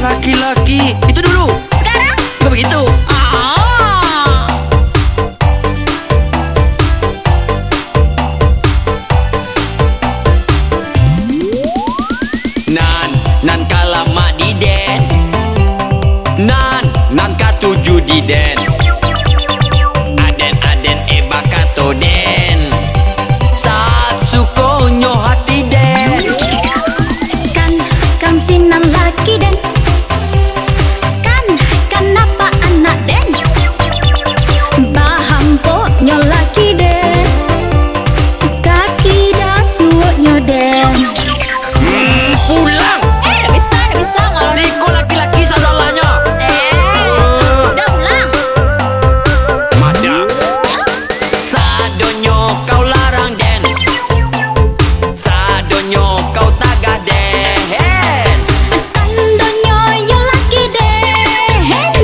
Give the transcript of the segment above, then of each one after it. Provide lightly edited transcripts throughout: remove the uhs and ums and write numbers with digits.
Laki-laki itu dulu. Sekarang? Kok begitu? Nan kalama di den. Nan katuju di den. Aden ebakato den. Satsuko nyo hati den. Kan sinan laki den. Kenapa anak den? Bahampo nyo laki den. Kaki dah suwoknya den. Pulang. Udah bisa kalau Siko laki-laki salahnya. udah pulang. Mada. Sadonyo kau larang den. Sadonyo kau tagah den. Kandonyo yo laki den.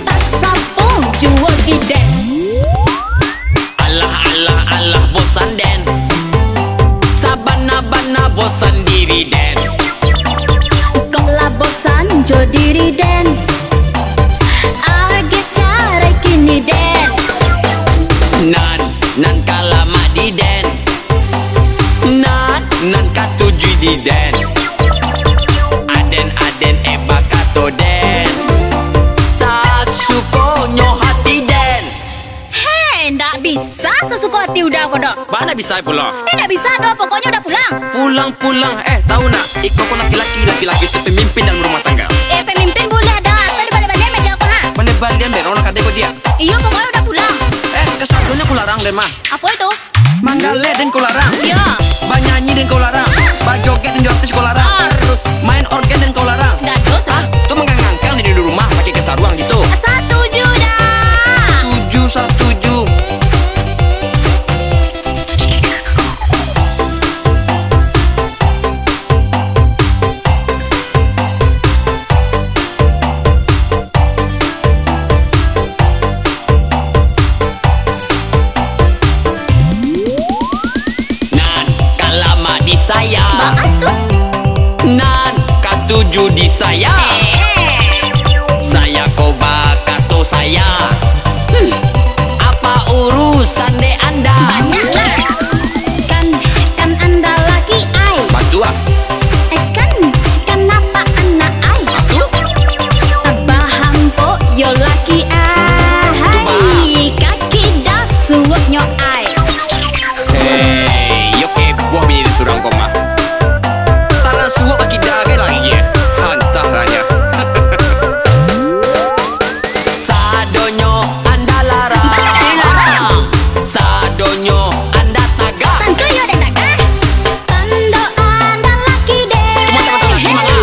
Tak sapo juo di den. Alah bosan den. Sabana-bana bosan diri den. Kok lah bosan jo diri den. Age cara kini den. Nan kalama di den. Nan katuju di den. Aden ebakato den. Satsuko nyo hati den. Ndak bisa sesuka hati udah kodok. Mana bisa pula? Ndak bisa doh, pokoknya udah pulang. Pulang. Tahu nak? Iko kok laki-laki itu pemimpin dalam rumah tangga. Pemimpin boleh ada atau di balik-balik meja aku ha. Balik-balian ben orang kata dia. Iya pokoknya udah pulang. Kesatunya ku larang den mah. Apa itu? Manggale den ku larang. Iya. Banyanyi den ku larang. Bajoget den di ku larang. Harus. Main organ den ku larang. Nggak ada tuh. Tuh mengangkang di rumah pakai kecaruang gitu. Setuju dah. Setuju. Nan kalama di saya. Baat tuh. Nan katuju di saya. Saya kobakato saya. Apa urusan de anda? Banyak lah. Kan anda laki ai. Bantu ah. Kenapa anak ai? Bantu. Bahampo yo laki ai. Kaki dah suwoknya ai. Hei, yo buah bini surang koma. Tangan suwak kaki dagai lagi ya. Hantah ranya. Sadonyo anda larang. Sadonyo anda tagah. Tentu yo den daga. Tando anda laki den. Teman-teman laki mana?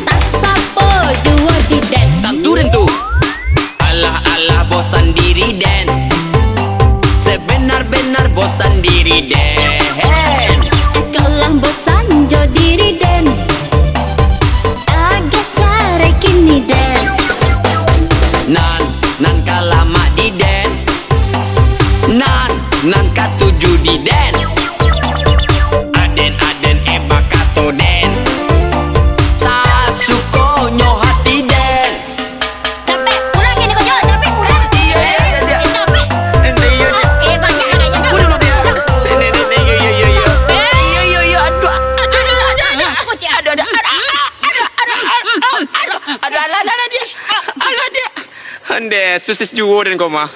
Tak sapo juo di den. Tanturin tuh. Alah bosan diri den. Sebenar-benar bosan diri den. Kelang bosan jo diri den. Agak cara kini den. Nan kalama di den. Nan katuju di den. Aden ebakato den. Satsuko nyo hati den. Capek pulang ini kok Jo, capek pulang. Iya. Capek. Banyak kayaknya kan. Udah dia. Iya. Aduh. Ada dia. Ande, susis juwo den koma.